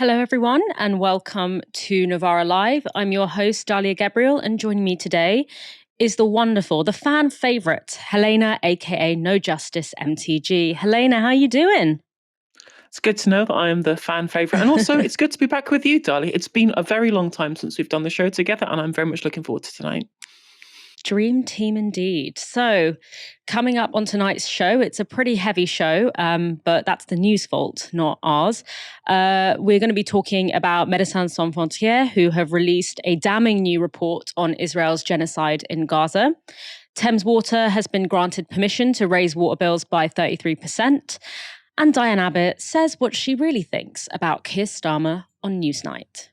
Hello, everyone, and welcome to Novara Live. I'm your host, Dalia Gebrial, and joining me today is the wonderful, the fan favourite, Helena, aka No Justice MTG. Helena, how are you doing? It's good to know that I am the fan favourite. And also, it's good to be back with you, Dalia. It's been a very long time since we've done the show together, and I'm very much looking forward to tonight. Dream team indeed. So, coming up on tonight's show, it's a pretty heavy show, but that's the news fault, not ours. We're going to be talking about Médecins Sans Frontières, who have released a damning new report on Israel's genocide in Gaza. Thames Water has been granted permission to raise water bills by 33%. And Diane Abbott says what she really thinks about Keir Starmer on Newsnight.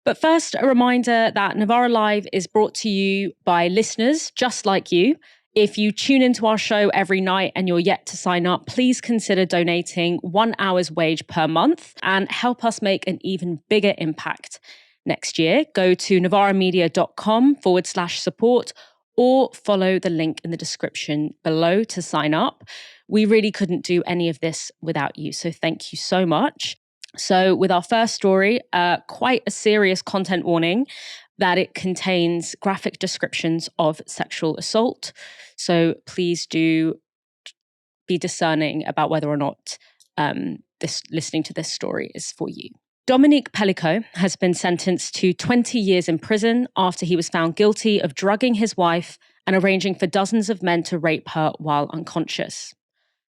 But first, a reminder that Novara Live is brought to you by listeners just like you. If you tune into our show every night and you're yet to sign up, please consider donating 1 hour's wage per month and help us make an even bigger impact next year. Go to novaramedia.com/support or follow the link in the description below to sign up. We really couldn't do any of this without you, so thank you so much. So with our first story, quite a serious content warning that it contains graphic descriptions of sexual assault. So please do be discerning about whether or not listening to this story is for you. Dominique Pelicot has been sentenced to 20 years in prison after he was found guilty of drugging his wife and arranging for dozens of men to rape her while unconscious.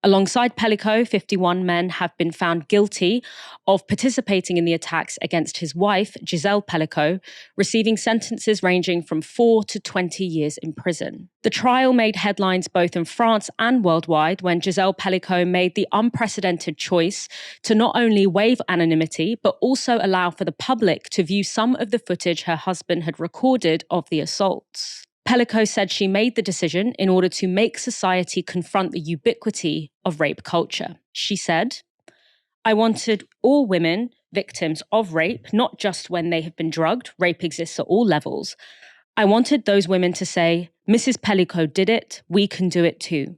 Alongside Pelicot, 51 men have been found guilty of participating in the attacks against his wife, Gebrial Pelicot, receiving sentences ranging from 4 to 20 years in prison. The trial made headlines both in France and worldwide when Gebrial Pelicot made the unprecedented choice to not only waive anonymity, but also allow for the public to view some of the footage her husband had recorded of the assaults. Pelicot said she made the decision in order to make society confront the ubiquity of rape culture. She said, "I wanted all women victims of rape, not just when they have been drugged. Rape exists at all levels. I wanted those women to say, Mrs. Pelicot did it, we can do it too.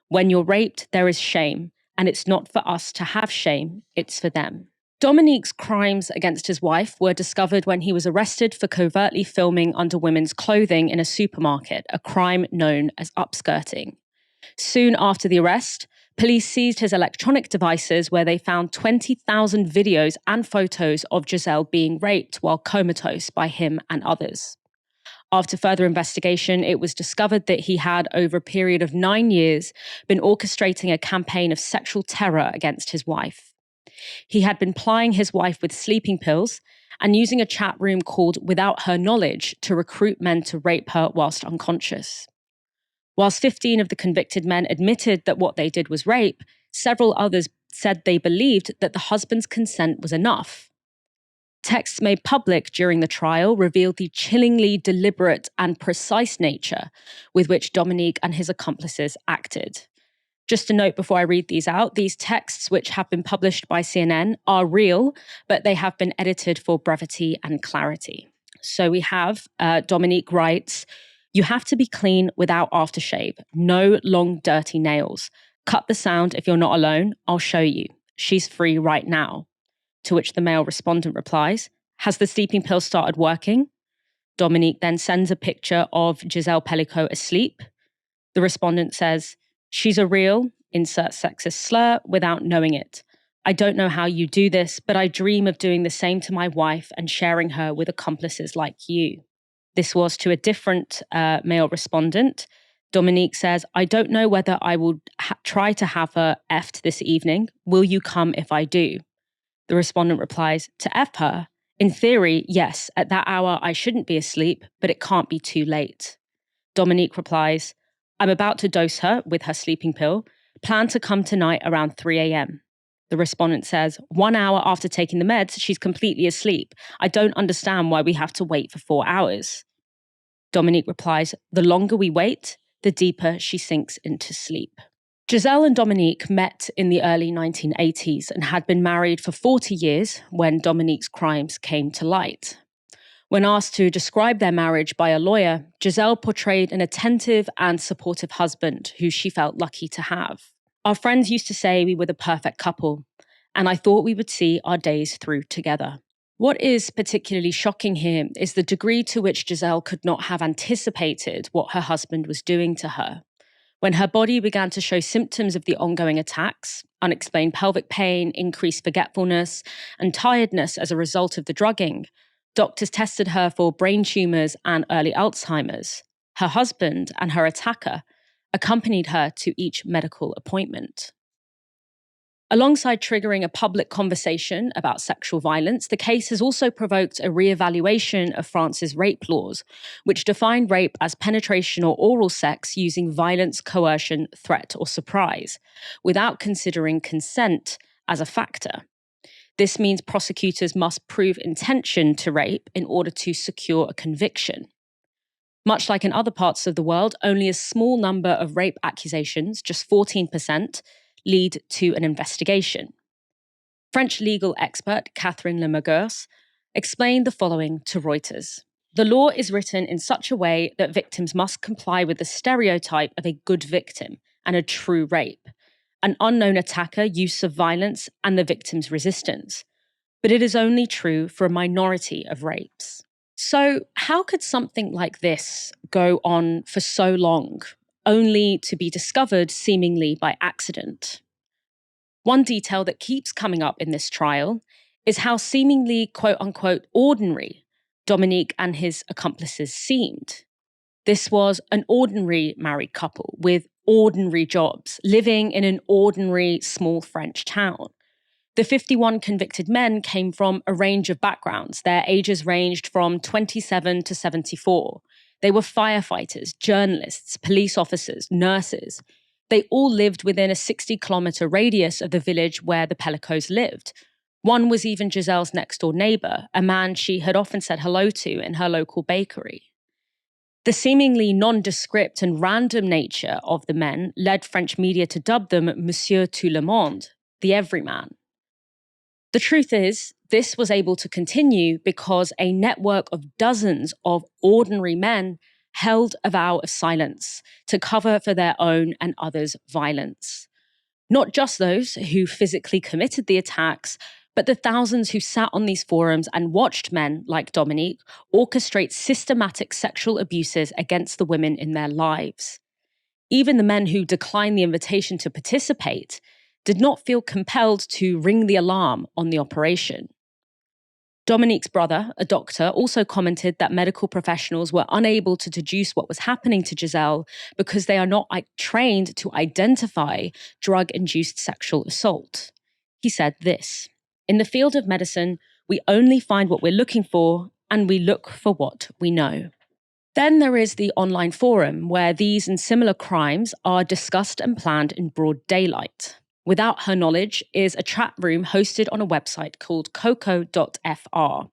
When you're raped, there is shame, and it's not for us to have shame, it's for them." Dominique's crimes against his wife were discovered when he was arrested for covertly filming under women's clothing in a supermarket, a crime known as upskirting. Soon after the arrest, police seized his electronic devices where they found 20,000 videos and photos of Gebrial being raped while comatose by him and others. After further investigation, it was discovered that he had, over a period of 9 years, been orchestrating a campaign of sexual terror against his wife. He had been plying his wife with sleeping pills and using a chat room called Without Her Knowledge to recruit men to rape her whilst unconscious. Whilst 15 of the convicted men admitted that what they did was rape, several others said they believed that the husband's consent was enough. Texts made public during the trial revealed the chillingly deliberate and precise nature with which Dominique and his accomplices acted. Just a note before I read these out, these texts, which have been published by CNN, are real, but they have been edited for brevity and clarity. So we have Dominique writes, "You have to be clean without aftershave. No long, dirty nails. Cut the sound if you're not alone. I'll show you. She's free right now." To which the male respondent replies, "Has the sleeping pill started working?" Dominique then sends a picture of Gebrial Pelicot asleep. The respondent says, "She's a real," insert sexist slur, "without knowing it. I don't know how you do this, but I dream of doing the same to my wife and sharing her with accomplices like you." This was to a different male respondent. Dominique says, "I don't know whether I will try to have her effed this evening. Will you come if I do?" The respondent replies, "To F her? In theory, yes. At that hour, I shouldn't be asleep, but it can't be too late." Dominique replies, "I'm about to dose her with her sleeping pill. Plan to come tonight around 3 a.m. The respondent says, 1 hour after taking the meds, she's completely asleep. I don't understand why we have to wait for 4 hours. Dominique replies, "The longer we wait, the deeper she sinks into sleep." Gebrial and Dominique met in the early 1980s and had been married for 40 years when Dominique's crimes came to light. When asked to describe their marriage by a lawyer, Gebrial portrayed an attentive and supportive husband who she felt lucky to have. "Our friends used to say we were the perfect couple. and I thought we would see our days through together. What is particularly shocking here is the degree to which Giselle could not have anticipated what her husband was doing to her. When her body began to show symptoms of the ongoing attacks, unexplained pelvic pain, increased forgetfulness, and tiredness as a result of the drugging, doctors tested her for brain tumours and early Alzheimer's. Her husband and her attacker accompanied her to each medical appointment. Alongside triggering a public conversation about sexual violence, the case has also provoked a re-evaluation of France's rape laws, which define rape as penetration or oral sex using violence, coercion, threat, or surprise, without considering consent as a factor. This means prosecutors must prove intention to rape in order to secure a conviction. Much like in other parts of the world, only a small number of rape accusations, just 14%, lead to an investigation. French legal expert Catherine Lemagurs explained the following to Reuters. The law is written in such a way that victims must comply with the stereotype of a good victim and a true rape, an unknown attacker, use of violence, and the victim's resistance. But it is only true for a minority of rapes. So how could something like this go on for so long, only to be discovered seemingly by accident? One detail that keeps coming up in this trial is how seemingly quote-unquote ordinary Dominique and his accomplices seemed. This was an ordinary married couple with ordinary jobs, living in an ordinary small French town. The 51 convicted men came from a range of backgrounds. Their ages ranged from 27 to 74. They were firefighters, journalists, police officers, nurses. They all lived within a 60-kilometre radius of the village where the Pelicots lived. One was even Giselle's next-door neighbour, a man she had often said hello to in her local bakery. The seemingly nondescript and random nature of the men led French media to dub them Monsieur Tout le Monde, the everyman. The truth is, this was able to continue because a network of dozens of ordinary men held a vow of silence to cover for their own and others' violence. Not just those who physically committed the attacks, but the thousands who sat on these forums and watched men like Dominique orchestrate systematic sexual abuses against the women in their lives. Even the men who declined the invitation to participate did not feel compelled to ring the alarm on the operation. Dominique's brother, a doctor, also commented that medical professionals were unable to deduce what was happening to Giselle because they are not trained to identify drug-induced sexual assault. He said this, "In the field of medicine, we only find what we're looking for, and we look for what we know." Then there is the online forum, where these and similar crimes are discussed and planned in broad daylight. Without her knowledge is a chat room hosted on a website called coco.fr.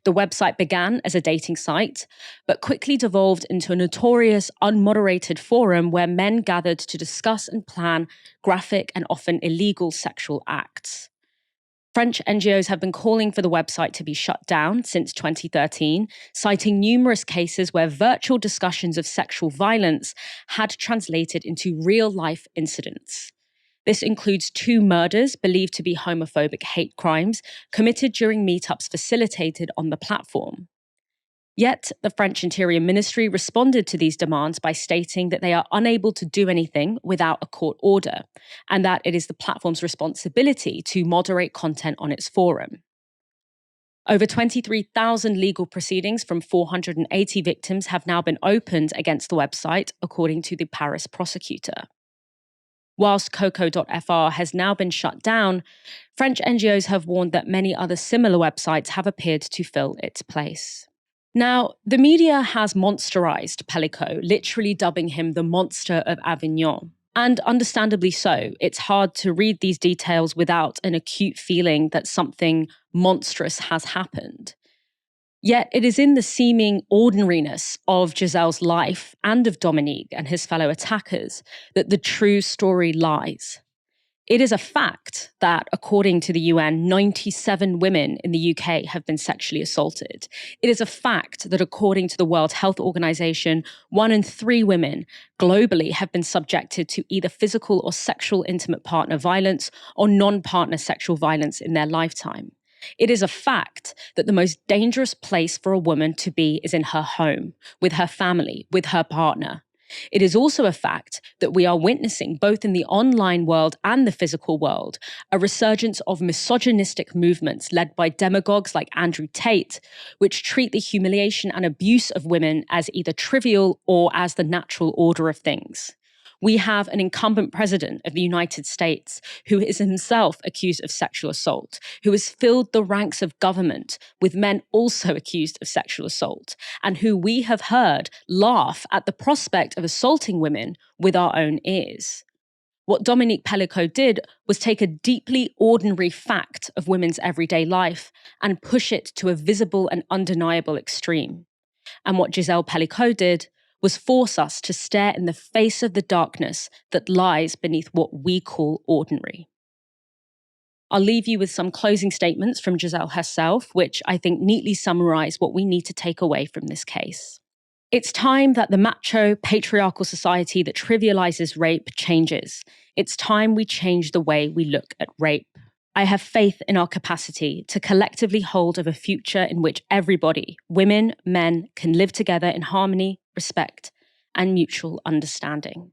The website began as a dating site, but quickly devolved into a notorious, unmoderated forum where men gathered to discuss and plan graphic and often illegal sexual acts. French NGOs have been calling for the website to be shut down since 2013, citing numerous cases where virtual discussions of sexual violence had translated into real-life incidents. This includes 2 murders believed to be homophobic hate crimes committed during meetups facilitated on the platform. Yet, the French Interior Ministry responded to these demands by stating that they are unable to do anything without a court order, and that it is the platform's responsibility to moderate content on its forum. Over 23,000 legal proceedings from 480 victims have now been opened against the website, according to the Paris prosecutor. Whilst coco.fr has now been shut down, French NGOs have warned that many other similar websites have appeared to fill its place. Now, the media has monsterized Pelicot, literally dubbing him the monster of Avignon. And understandably so. It's hard to read these details without an acute feeling that something monstrous has happened. Yet it is in the seeming ordinariness of Giselle's life and of Dominique and his fellow attackers that the true story lies. It is a fact that, according to the UN, 97 women in the UK have been sexually assaulted. It is a fact that, according to the World Health Organization, 1 in 3 women globally have been subjected to either physical or sexual intimate partner violence or non-partner sexual violence in their lifetime. It is a fact that the most dangerous place for a woman to be is in her home, with her family, with her partner. It is also a fact that we are witnessing, both in the online world and the physical world, a resurgence of misogynistic movements led by demagogues like Andrew Tate, which treat the humiliation and abuse of women as either trivial or as the natural order of things. We have an incumbent president of the United States who is himself accused of sexual assault, who has filled the ranks of government with men also accused of sexual assault, and who we have heard laugh at the prospect of assaulting women with our own ears. What Dominique Pelicot did was take a deeply ordinary fact of women's everyday life and push it to a visible and undeniable extreme. And what Giselle Pelicot did was force us to stare in the face of the darkness that lies beneath what we call ordinary. I'll leave you with some closing statements from Giselle herself, which I think neatly summarize what we need to take away from this case. It's time that the macho, patriarchal society that trivializes rape changes. It's time we change the way we look at rape. I have faith in our capacity to collectively hold of a future in which everybody, women, men, can live together in harmony, respect, and mutual understanding.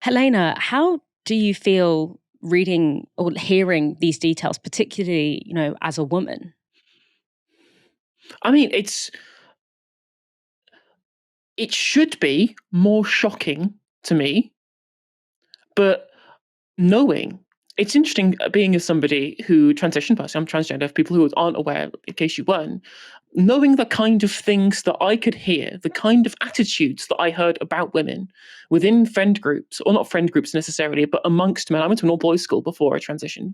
Helena, how do you feel reading or hearing these details, particularly, as a woman? I mean, it should be more shocking to me, but knowing, it's interesting being as somebody who transitioned, personally, I'm transgender, for people who aren't aware, in case you weren't, knowing the kind of things that I could hear, the kind of attitudes that I heard about women within friend groups, or not friend groups necessarily, but amongst men. I went to an all-boys school before I transitioned.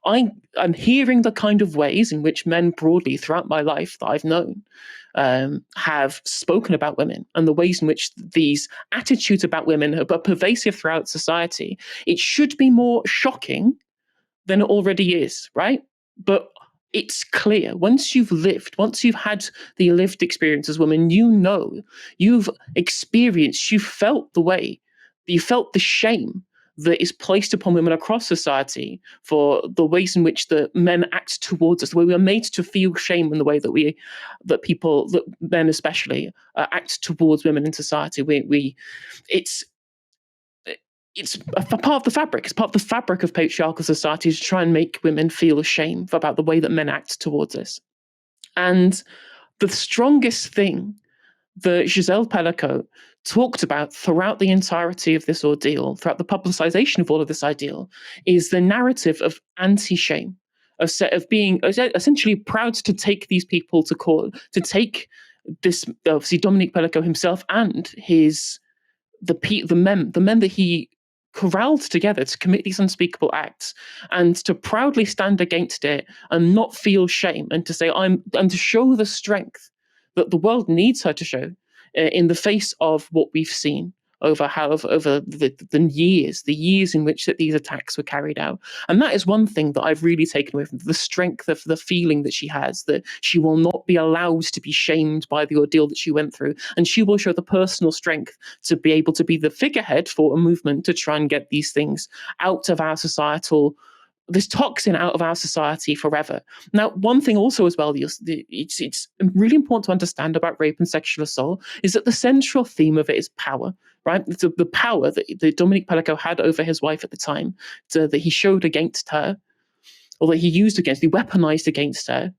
I'm hearing the kind of ways in which men broadly throughout my life that I've known have spoken about women, and the ways in which these attitudes about women are pervasive throughout society. It should be more shocking than it already is, right? But it's clear, once you've had the lived experience as women, you've experienced, you felt the shame that is placed upon women across society for the ways in which the men act towards us, the way we are made to feel shame in the way that men especially, act towards women in society. It's a part of the fabric. It's part of the fabric of patriarchal society to try and make women feel shame about the way that men act towards us. And the strongest thing that Giselle Pelicot talked about throughout the entirety of this ordeal, throughout the publicization of all of this ordeal, is the narrative of anti-shame, of being essentially proud to take these people to court, to take this, obviously Dominique Pelicot himself and the men that he corralled together to commit these unspeakable acts, and to proudly stand against it and not feel shame, and to say and to show the strength that the world needs her to show in the face of what we've seen over the years in which these attacks were carried out. And that is one thing that I've really taken away from the strength of the feeling that she has, that she will not be allowed to be shamed by the ordeal that she went through. And she will show the personal strength to be able to be the figurehead for a movement to try and get these things out of our this toxin out of our society forever. Now, one thing also as well, it's really important to understand about rape and sexual assault is that the central theme of it is power, right? It's the power that Dominique Pelicot had over his wife at the time, that he showed against her, or that he weaponized against her,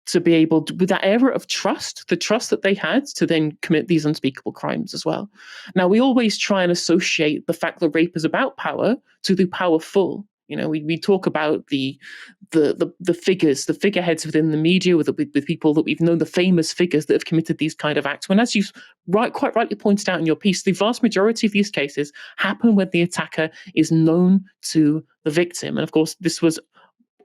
to be able to, with that era of trust, the trust that they had to then commit these unspeakable crimes as well. Now, we always try and associate the fact that rape is about power to the powerful. We talk about the figures, the figureheads within the media with people that we've known, the famous figures that have committed these kind of acts. When, as you've quite rightly pointed out in your piece, the vast majority of these cases happen when the attacker is known to the victim. And of course, this was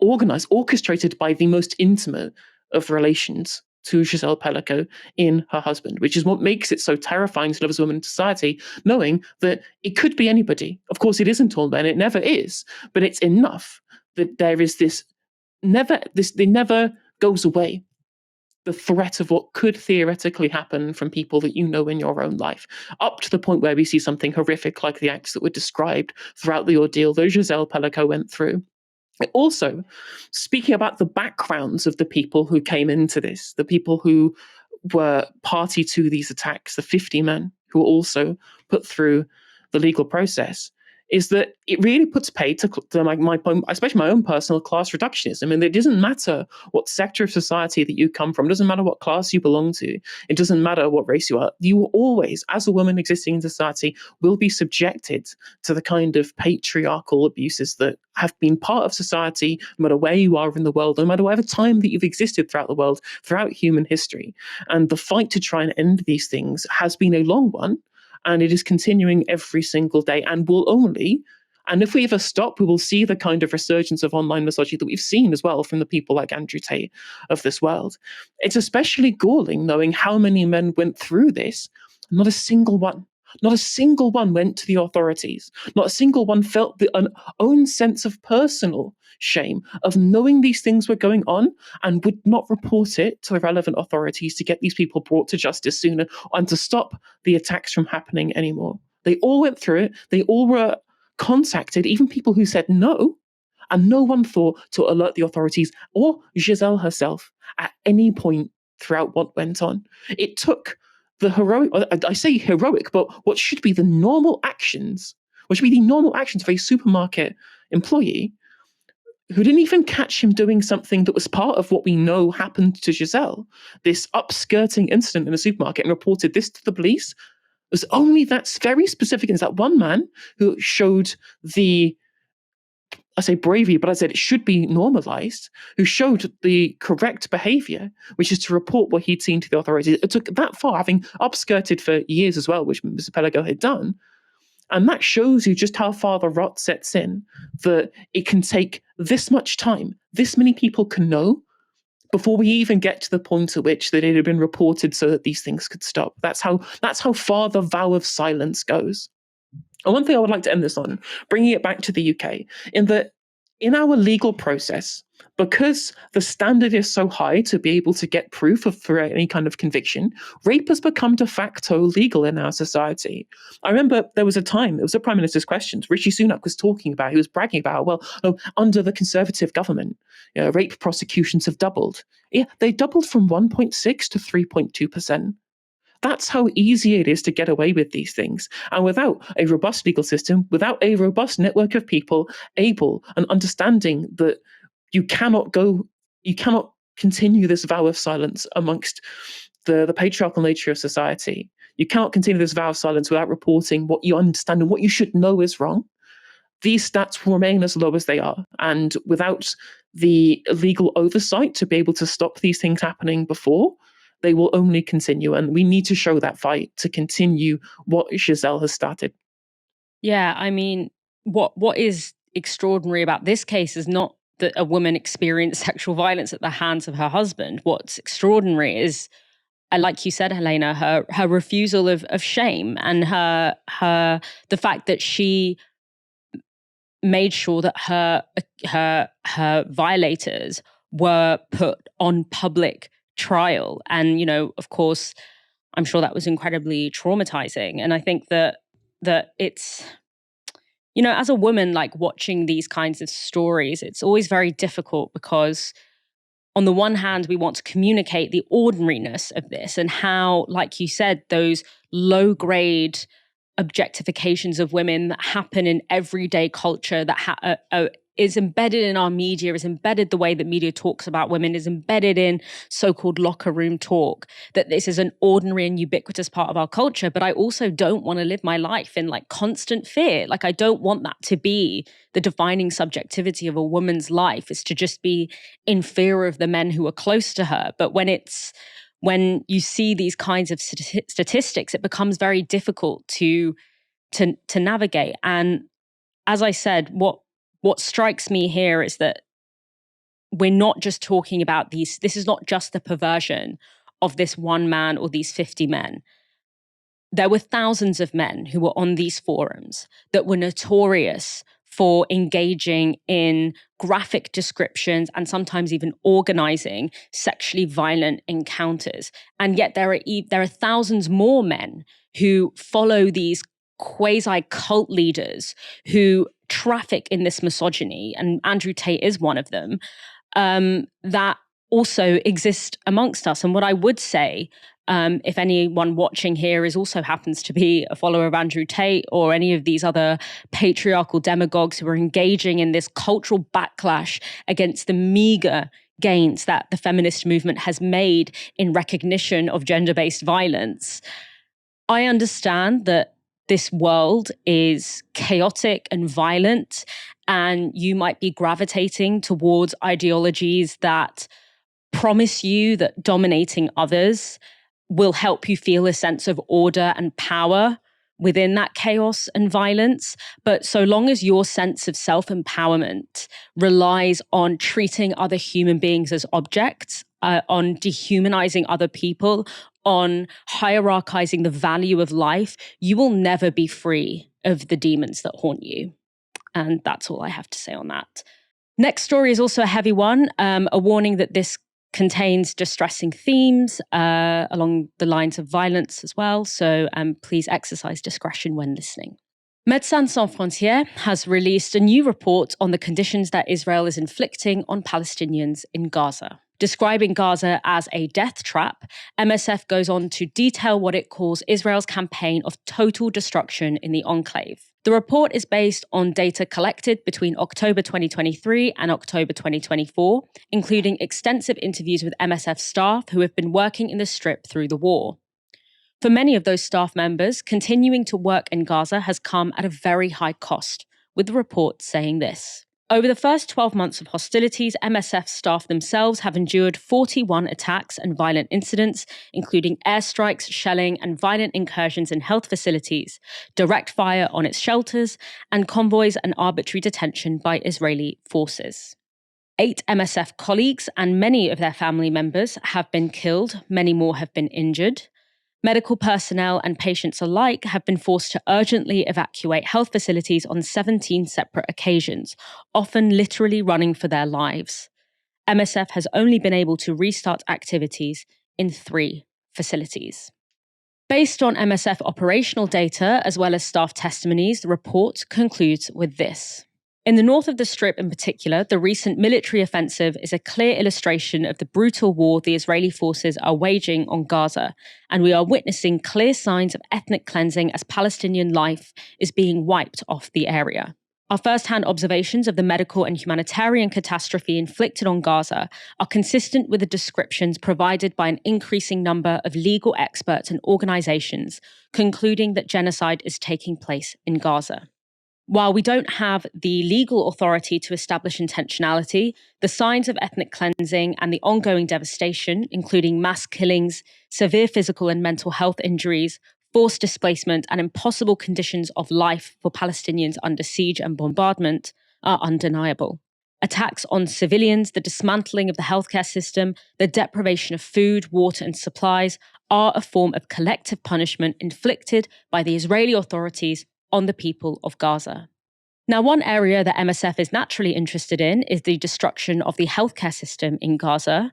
orchestrated by the most intimate of relations to Giselle Pellico in her husband, which is what makes it so terrifying to live as a woman in society, knowing that it could be anybody. Of course, it isn't all men, it never is, but it's enough that there is this it never goes away. The threat of what could theoretically happen from people that you know in your own life, up to the point where we see something horrific like the acts that were described throughout the ordeal that Giselle Pellico went through. Also, speaking about the backgrounds of the people who came into this, the people who were party to these attacks, the 50 men who were also put through the legal process, is that it really puts paid to my especially my own personal class reductionism. And it doesn't matter what sector of society that you come from, it doesn't matter what class you belong to, it doesn't matter what race you are, you always, as a woman existing in society, will be subjected to the kind of patriarchal abuses that have been part of society, no matter where you are in the world, no matter whatever time that you've existed throughout the world, throughout human history. And the fight to try and end these things has been a long one, and it is continuing every single day and will only, and if we ever stop, we will see the kind of resurgence of online misogyny that we've seen as well from the people like Andrew Tate of this world. It's especially galling knowing how many men went through this. Not a single one went to the authorities. Not a single one felt the own sense of personal shame of knowing these things were going on and would not report it to the relevant authorities to get these people brought to justice sooner and to stop the attacks from happening anymore. They all went through it. They all were contacted, even people who said no, and no one thought to alert the authorities or Giselle herself at any point throughout what went on. It took the heroic, I say heroic, but what should be the normal actions, of a supermarket employee who didn't even catch him doing something that was part of what we know happened to Giselle, this upskirting incident in a supermarket, and reported this to the police. It was only that very specific, that one man who showed I say bravery, but I said it should be normalized, who showed the correct behavior, which is to report what he'd seen to the authorities. It took that far, having upskirted for years as well, which Mr. Pellico had done. And that shows you just how far the rot sets in, that it can take this much time, this many people can know, before we even get to the point at which that it had been reported so that these things could stop. That's how far the vow of silence goes. And one thing I would like to end this on, bringing it back to the UK, in that in our legal process, because the standard is so high to be able to get proof for any kind of conviction, rape has become de facto legal in our society. I remember there was a time, it was the Prime Minister's questions, Rishi Sunak was talking about, he was bragging about, under the Conservative government, rape prosecutions have doubled. Yeah, they doubled from 1.6 to 3.2%. That's how easy it is to get away with these things. And without a robust legal system, without a robust network of people able and understanding that you cannot continue this vow of silence amongst the patriarchal nature of society. You cannot continue this vow of silence without reporting what you understand and what you should know is wrong. These stats will remain as low as they are. And without the legal oversight to be able to stop these things happening before, they will only continue. And we need to show that fight to continue what Giselle has started. Yeah, I mean, what is extraordinary about this case is not that a woman experienced sexual violence at the hands of her husband. What's extraordinary is, like you said, Helena, her refusal of shame, and the fact that she made sure that her violators were put on public trial. And, of course, I'm sure that was incredibly traumatizing. And I think that it's, as a woman, like watching these kinds of stories, it's always very difficult because on the one hand, we want to communicate the ordinariness of this and how, like you said, those low-grade objectifications of women that happen in everyday culture, that is embedded in our media, is embedded the way that media talks about women, is embedded in so-called locker room talk, that this is an ordinary and ubiquitous part of our culture. But I also don't want to live my life in like constant fear. Like, I don't want that to be the defining subjectivity of a woman's life, is to just be in fear of the men who are close to her. But when you see these kinds of statistics, it becomes very difficult to navigate. And as I said, what strikes me here is that we're not just talking about this is not just the perversion of this one man or these 50 men. There were thousands of men who were on these forums that were notorious for engaging in graphic descriptions and sometimes even organizing sexually violent encounters. And yet there are thousands more men who follow these quasi-cult leaders who traffic in this misogyny, and Andrew Tate is one of them, that also exist amongst us. And what I would say, if anyone watching here also happens to be a follower of Andrew Tate or any of these other patriarchal demagogues who are engaging in this cultural backlash against the meager gains that the feminist movement has made in recognition of gender-based violence, I understand that this world is chaotic and violent, and you might be gravitating towards ideologies that promise you that dominating others will help you feel a sense of order and power within that chaos and violence. But so long as your sense of self-empowerment relies on treating other human beings as objects, on dehumanizing other people, on hierarchizing the value of life, you will never be free of the demons that haunt you. And that's all I have to say on that. Next story is also a heavy one, a warning that this contains distressing themes along the lines of violence as well. So please exercise discretion when listening. Médecins Sans Frontières has released a new report on the conditions that Israel is inflicting on Palestinians in Gaza. Describing Gaza as a death trap, MSF goes on to detail what it calls Israel's campaign of total destruction in the enclave. The report is based on data collected between October 2023 and October 2024, including extensive interviews with MSF staff who have been working in the Strip through the war. For many of those staff members, continuing to work in Gaza has come at a very high cost, with the report saying this. Over the first 12 months of hostilities, MSF staff themselves have endured 41 attacks and violent incidents, including airstrikes, shelling, and violent incursions in health facilities, direct fire on its shelters, and convoys and arbitrary detention by Israeli forces. 8 MSF colleagues and many of their family members have been killed, many more have been injured. Medical personnel and patients alike have been forced to urgently evacuate health facilities on 17 separate occasions, often literally running for their lives. MSF has only been able to restart activities in 3 facilities. Based on MSF operational data, as well as staff testimonies, the report concludes with this. In the north of the Strip in particular, the recent military offensive is a clear illustration of the brutal war the Israeli forces are waging on Gaza, and we are witnessing clear signs of ethnic cleansing as Palestinian life is being wiped off the area. Our first-hand observations of the medical and humanitarian catastrophe inflicted on Gaza are consistent with the descriptions provided by an increasing number of legal experts and organizations, concluding that genocide is taking place in Gaza. While we don't have the legal authority to establish intentionality, the signs of ethnic cleansing and the ongoing devastation, including mass killings, severe physical and mental health injuries, forced displacement, and impossible conditions of life for Palestinians under siege and bombardment, are undeniable. Attacks on civilians, the dismantling of the healthcare system, the deprivation of food, water, and supplies are a form of collective punishment inflicted by the Israeli authorities on the people of Gaza. Now, one area that MSF is naturally interested in is the destruction of the healthcare system in Gaza.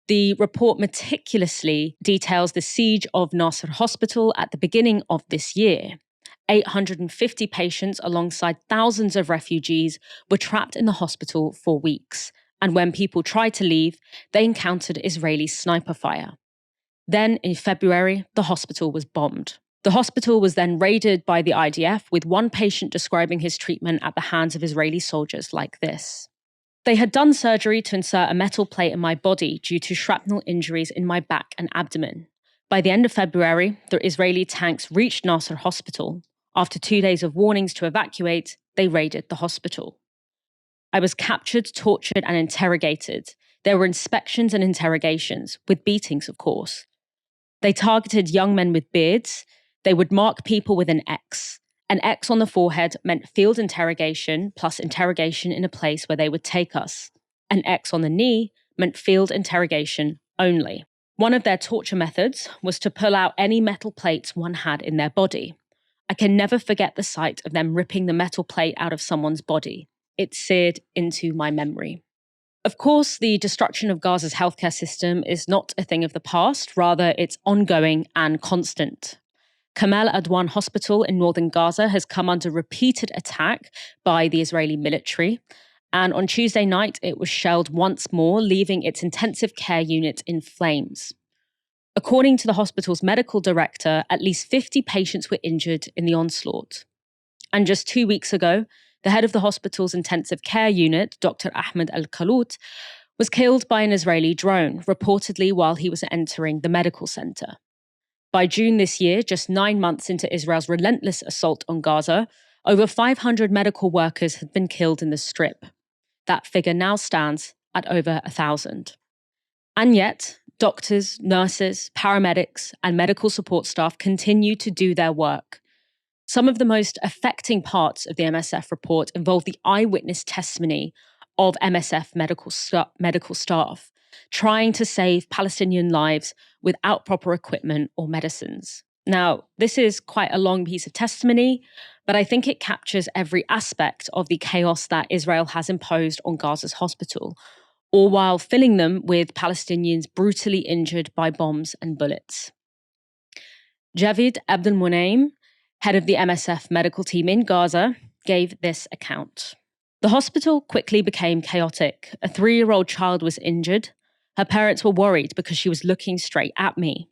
The report meticulously details the siege of Nasser Hospital at the beginning of this year. 850 patients alongside thousands of refugees were trapped in the hospital for weeks. And when people tried to leave, they encountered Israeli sniper fire. Then, in February, the hospital was bombed. The hospital was then raided by the IDF, with one patient describing his treatment at the hands of Israeli soldiers like this. They had done surgery to insert a metal plate in my body due to shrapnel injuries in my back and abdomen. By the end of February, the Israeli tanks reached Nasser Hospital. After 2 days of warnings to evacuate, they raided the hospital. I was captured, tortured, and interrogated. There were inspections and interrogations, with beatings, of course. They targeted young men with beards. They would mark people with an X. An X on the forehead meant field interrogation plus interrogation in a place where they would take us. An X on the knee meant field interrogation only. One of their torture methods was to pull out any metal plates one had in their body. I can never forget the sight of them ripping the metal plate out of someone's body. It seared into my memory. Of course, the destruction of Gaza's healthcare system is not a thing of the past, rather it's ongoing and constant. Kamal Adwan Hospital in northern Gaza has come under repeated attack by the Israeli military, and on Tuesday night it was shelled once more, leaving its intensive care unit in flames. According to the hospital's medical director, at least 50 patients were injured in the onslaught. And just 2 weeks ago, the head of the hospital's intensive care unit, Dr. Ahmed Al-Kalout, was killed by an Israeli drone, reportedly while he was entering the medical center. By June this year, just 9 months into Israel's relentless assault on Gaza, over 500 medical workers had been killed in the Strip. That figure now stands at over 1,000. And yet, doctors, nurses, paramedics, and medical support staff continue to do their work. Some of the most affecting parts of the MSF report involve the eyewitness testimony of MSF medical staff trying to save Palestinian lives without proper equipment or medicines. Now, this is quite a long piece of testimony, but I think it captures every aspect of the chaos that Israel has imposed on Gaza's hospital, all while filling them with Palestinians brutally injured by bombs and bullets. Javid Abdelmonaim, head of the MSF medical team in Gaza, gave this account. The hospital quickly became chaotic. A 3-year-old child was injured. Her parents were worried because she was looking straight at me.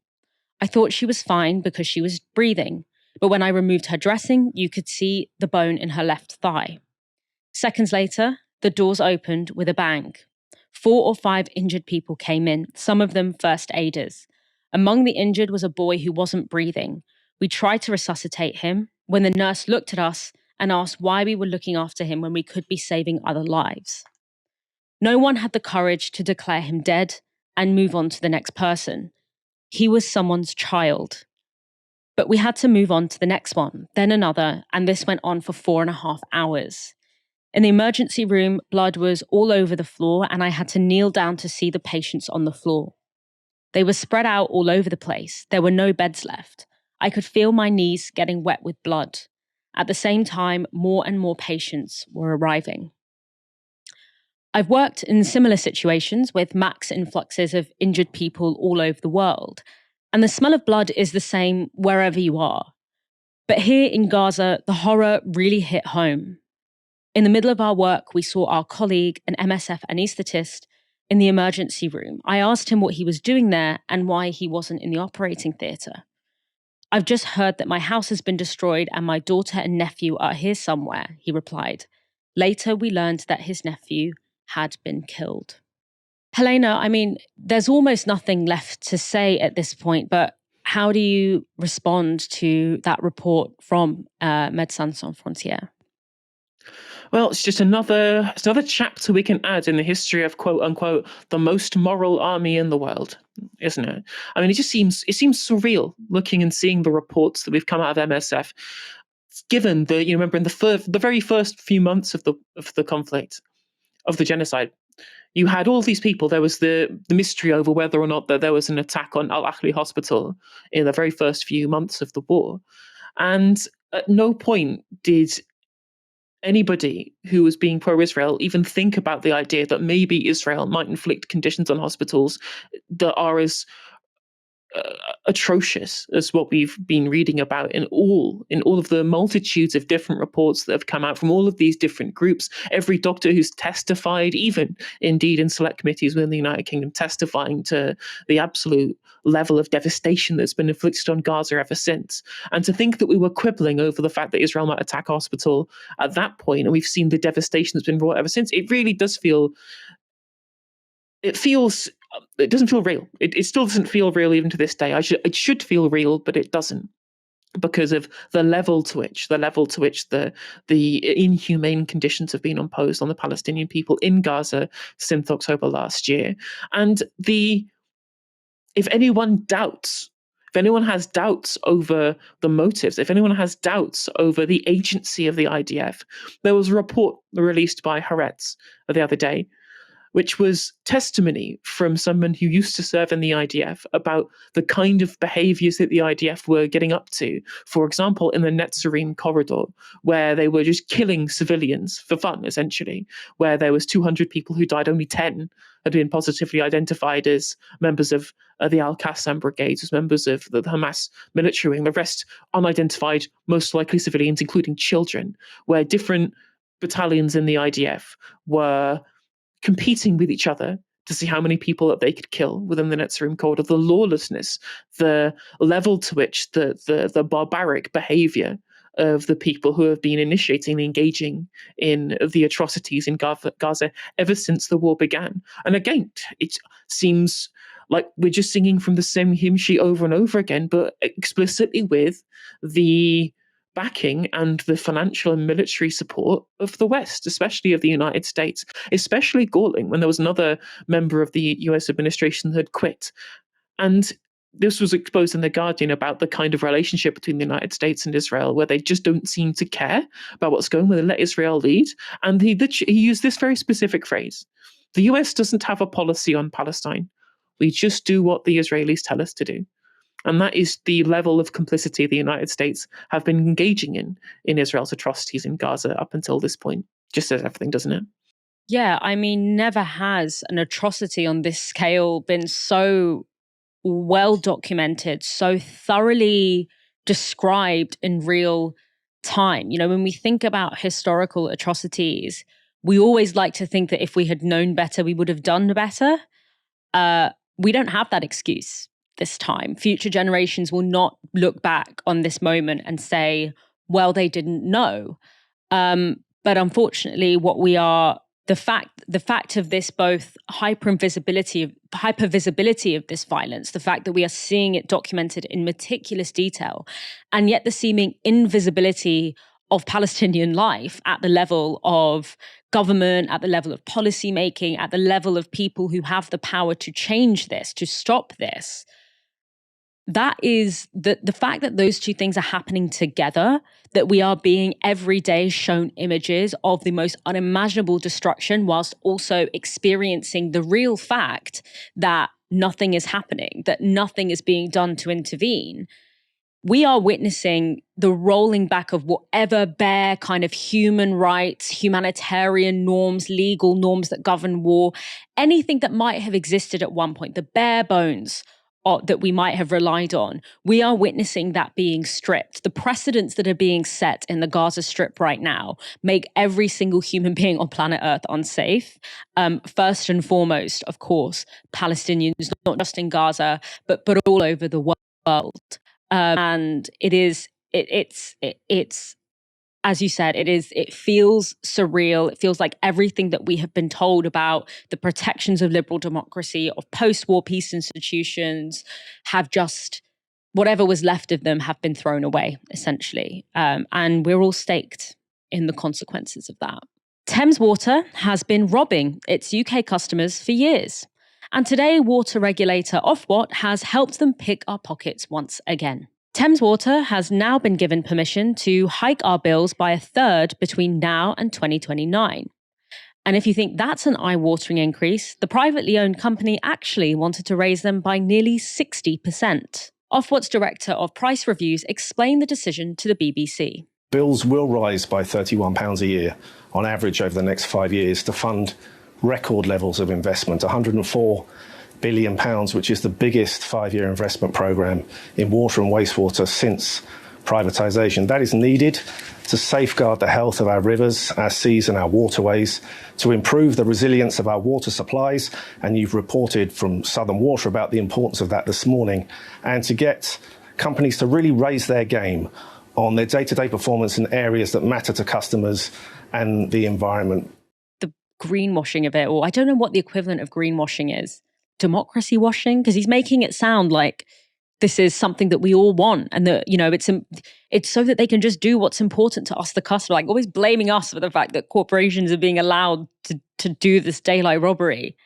I thought she was fine because she was breathing, but when I removed her dressing, you could see the bone in her left thigh. Seconds later, the doors opened with a bang. 4 or 5 injured people came in, some of them first aiders. Among the injured was a boy who wasn't breathing. We tried to resuscitate him when the nurse looked at us and asked why we were looking after him when we could be saving other lives. No one had the courage to declare him dead and move on to the next person. He was someone's child. But we had to move on to the next one, then another, and this went on for 4.5 hours. In the emergency room, blood was all over the floor, and I had to kneel down to see the patients on the floor. They were spread out all over the place. There were no beds left. I could feel my knees getting wet with blood. At the same time, more and more patients were arriving. I've worked in similar situations with max influxes of injured people all over the world, and the smell of blood is the same wherever you are. But here in Gaza, the horror really hit home. In the middle of our work, we saw our colleague, an MSF anaesthetist, in the emergency room. I asked him what he was doing there and why he wasn't in the operating theatre. I've just heard that my house has been destroyed and my daughter and nephew are here somewhere, he replied. Later, we learned that his nephew had been killed. Helena, I mean, there's almost nothing left to say at this point, but how do you respond to that report from Médecins Sans Frontières? Well, it's just another chapter we can add in the history of quote unquote the most moral army in the world, isn't it? I mean, it seems surreal looking and seeing the reports that we've come out of MSF. Given the, you remember in the very first few months of the conflict, of the genocide, you had all these people. There was the mystery over whether or not that there was an attack on Al Ahli Hospital in the very first few months of the war, and at no point did anybody who was being pro-Israel even think about the idea that maybe Israel might inflict conditions on hospitals that are as atrocious as what we've been reading about in all of the multitudes of different reports that have come out from all of these different groups. Every doctor who's testified, even indeed in select committees within the United Kingdom, testifying to the absolute level of devastation that's been inflicted on Gaza ever since. And to think that we were quibbling over the fact that Israel might attack a hospital at that point, and we've seen the devastation that's been wrought ever since, it really does feel, it doesn't feel real. It still doesn't feel real even to this day. It should feel real, but it doesn't, because of the level to which the inhumane conditions have been imposed on the Palestinian people in Gaza since October last year. And if anyone has doubts over the motives, if anyone has doubts over the agency of the IDF, there was a report released by Haaretz the other day which was testimony from someone who used to serve in the IDF about the kind of behaviors that the IDF were getting up to. For example, in the Netzarim corridor, where they were just killing civilians for fun, essentially, where there was 200 people who died, only 10 had been positively identified as members of the Al-Qassam brigades, as members of the Hamas military wing, the rest unidentified, most likely civilians, including children, where different battalions in the IDF were competing with each other to see how many people that they could kill within the Netzarim corridor. The lawlessness, the level to which the barbaric behavior of the people who have been initiating and engaging in the atrocities in Gaza ever since the war began. And again, it seems like we're just singing from the same hymn sheet over and over again, but explicitly with the backing and the financial and military support of the West, especially of the United States, especially galling when there was another member of the US administration that had quit. And this was exposed in The Guardian about the kind of relationship between the United States and Israel, where they just don't seem to care about what's going on, where they let Israel lead. And he used this very specific phrase: the US doesn't have a policy on Palestine. We just do what the Israelis tell us to do. And that is the level of complicity the United States have been engaging in Israel's atrocities in Gaza up until this point. Just says everything, doesn't it? Yeah, I mean, never has an atrocity on this scale been so well documented, so thoroughly described in real time. You know, when we think about historical atrocities, we always like to think that if we had known better, we would have done better. We don't have that excuse this time. Future generations will not look back on this moment and say, well, they didn't know. But unfortunately, the fact of this both hypervisibility of this violence, the fact that we are seeing it documented in meticulous detail, and yet the seeming invisibility of Palestinian life at the level of government, at the level of policy making, at the level of people who have the power to change this, to stop this. That is the fact that those two things are happening together, that we are being every day shown images of the most unimaginable destruction whilst also experiencing the real fact that nothing is happening, that nothing is being done to intervene. We are witnessing the rolling back of whatever bare kind of human rights, humanitarian norms, legal norms that govern war, anything that might have existed at one point, the bare bones that we might have relied on. We are witnessing that being stripped. The precedents that are being set in the Gaza Strip right now make every single human being on planet Earth unsafe. First and foremost, of course, Palestinians, not just in Gaza, but all over the world. And it's as you said, it feels surreal. It feels like everything that we have been told about the protections of liberal democracy, of post-war peace institutions, have just, whatever was left of them, have been thrown away, essentially. And we're all staked in the consequences of that. Thames Water has been robbing its UK customers for years. And today, water regulator Ofwat has helped them pick our pockets once again. Thames Water has now been given permission to hike our bills by a third between now and 2029. And if you think that's an eye-watering increase, the privately owned company actually wanted to raise them by nearly 60%. Ofwat's Director of Price Reviews explained the decision to the BBC. Bills will rise by £31 a year on average over the next 5 years to fund record levels of investment, £104 billion, which is the biggest 5-year investment programme in water and wastewater since privatisation. That is needed to safeguard the health of our rivers, our seas and our waterways, to improve the resilience of our water supplies, and you've reported from Southern Water about the importance of that this morning, and to get companies to really raise their game on their day-to-day performance in areas that matter to customers and the environment. The greenwashing of it, or I don't know what the equivalent of greenwashing is. Democracy washing, because he's making it sound like this is something that we all want, and that, you know, it's so that they can just do what's important to us, the customer, like always blaming us for the fact that corporations are being allowed to do this daylight robbery.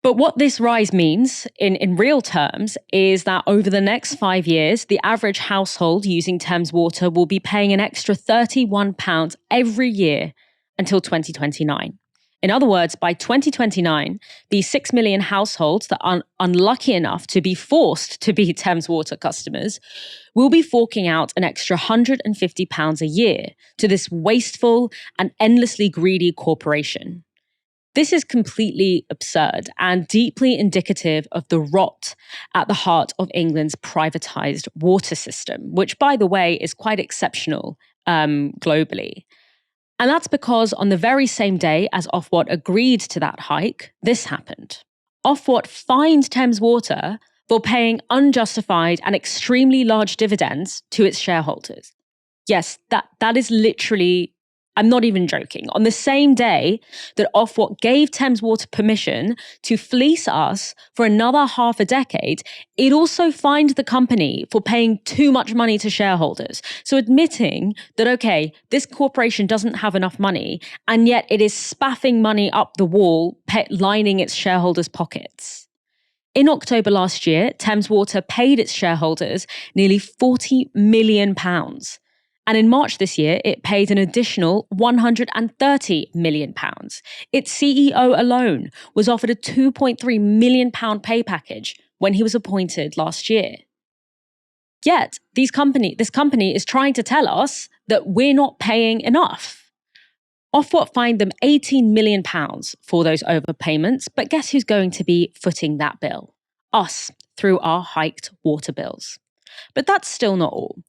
But what this rise means in real terms is that over the next 5 years, the average household using Thames Water will be paying an extra £31 every year until 2029. In other words, by 2029, the 6 million households that are unlucky enough to be forced to be Thames Water customers will be forking out an extra £150 a year to this wasteful and endlessly greedy corporation. This is completely absurd and deeply indicative of the rot at the heart of England's privatised water system, which, by the way, is quite exceptional globally. And that's because on the very same day as Ofwat agreed to that hike, this happened. Ofwat fined Thames Water for paying unjustified and extremely large dividends to its shareholders. Yes, that is literally, I'm not even joking. On the same day that Ofwat gave Thames Water permission to fleece us for another half a decade, it also fined the company for paying too much money to shareholders. So admitting that, okay, this corporation doesn't have enough money, and yet it is spaffing money up the wall, lining its shareholders' pockets. In October last year, Thames Water paid its shareholders nearly £40 million. And in March this year, it paid an additional £130 million. Its CEO alone was offered a £2.3 million pay package when he was appointed last year. Yet, this company is trying to tell us that we're not paying enough. Ofwat fined them £18 million for those overpayments, but guess who's going to be footing that bill? Us, through our hiked water bills. But that's still not all.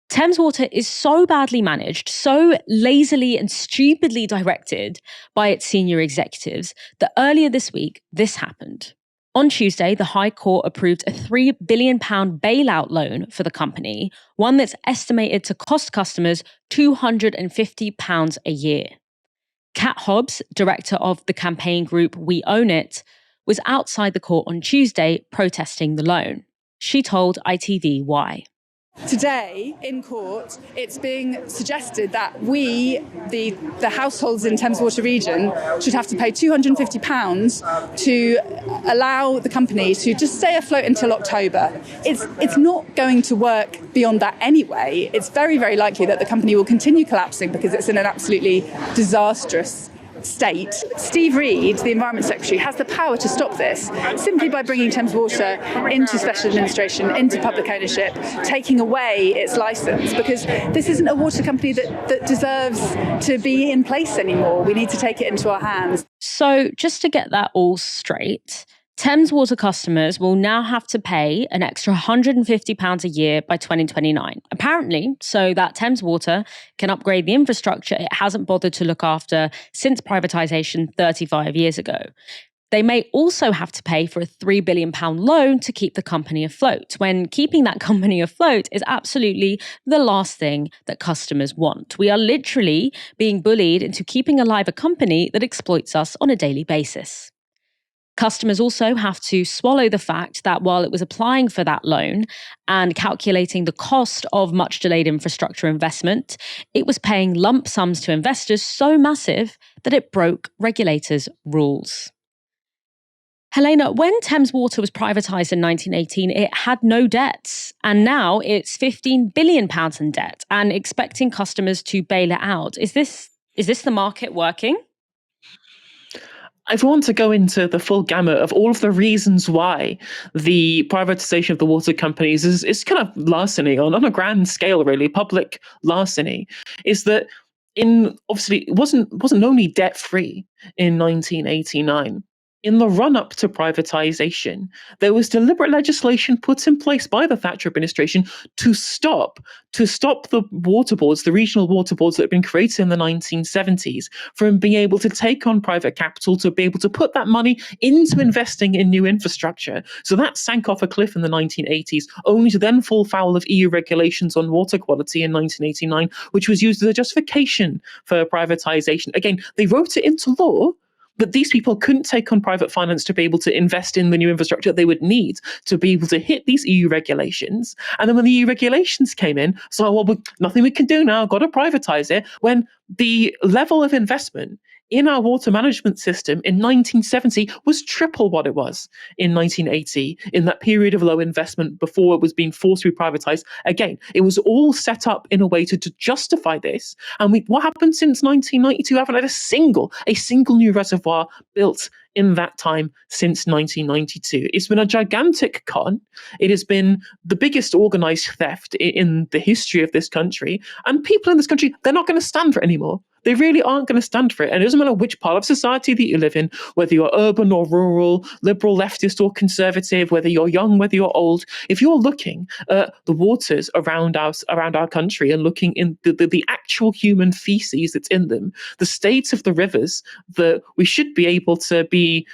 Thames Water is so badly managed, so lazily and stupidly directed by its senior executives that earlier this week, this happened. On Tuesday, the High Court approved a £3 billion bailout loan for the company, one that's estimated to cost customers £250 a year. Kat Hobbs, director of the campaign group We Own It, was outside the court on Tuesday protesting the loan. She told ITV why. Today, in court, it's being suggested that we, the households in Thames Water region, should have to pay £250 to allow the company to just stay afloat until October. It's not going to work beyond that anyway. It's very, very likely that the company will continue collapsing because it's in an absolutely disastrous state. Steve Reed, the Environment Secretary, has the power to stop this simply by bringing Thames Water into special administration, into public ownership, taking away its licence, because this isn't a water company that deserves to be in place anymore. We need to take it into our hands. So just to get that all straight, Thames Water customers will now have to pay an extra £150 a year by 2029. Apparently, so that Thames Water can upgrade the infrastructure it hasn't bothered to look after since privatisation 35 years ago. They may also have to pay for a £3 billion loan to keep the company afloat, when keeping that company afloat is absolutely the last thing that customers want. We are literally being bullied into keeping alive a company that exploits us on a daily basis. Customers also have to swallow the fact that while it was applying for that loan and calculating the cost of much delayed infrastructure investment, it was paying lump sums to investors so massive that it broke regulators' rules. Helena, when Thames Water was privatised in 1918, it had no debts, and now it's £15 billion in debt and expecting customers to bail it out. Is this the market working? I want to go into the full gamut of all of the reasons why the privatization of the water companies is kind of larceny on a grand scale, really, public larceny, is that obviously it wasn't only debt-free in 1989. In the run-up to privatization, there was deliberate legislation put in place by the Thatcher administration to stop the water boards, the regional water boards that had been created in the 1970s, from being able to take on private capital to be able to put that money into investing in new infrastructure. So that sank off a cliff in the 1980s, only to then fall foul of EU regulations on water quality in 1989, which was used as a justification for privatization. Again, they wrote it into law, but these people couldn't take on private finance to be able to invest in the new infrastructure they would need to be able to hit these EU regulations. And then when the EU regulations came in, so, well, nothing we can do now, got to privatize it, when the level of investment in our water management system in 1970 was triple what it was in 1980, in that period of low investment before it was being forced to be privatized. Again, it was all set up in a way to justify this. And what happened since 1992? We haven't had a single new reservoir built in that time since 1992. It's been a gigantic con. It has been the biggest organized theft in the history of this country. And people in this country, they're not going to stand for it anymore. They really aren't going to stand for it. And it doesn't matter which part of society that you live in, whether you're urban or rural, liberal, leftist or conservative, whether you're young, whether you're old. If you're looking at the waters around our country and looking in the actual human feces that's in them, the state of the rivers that we should be able to be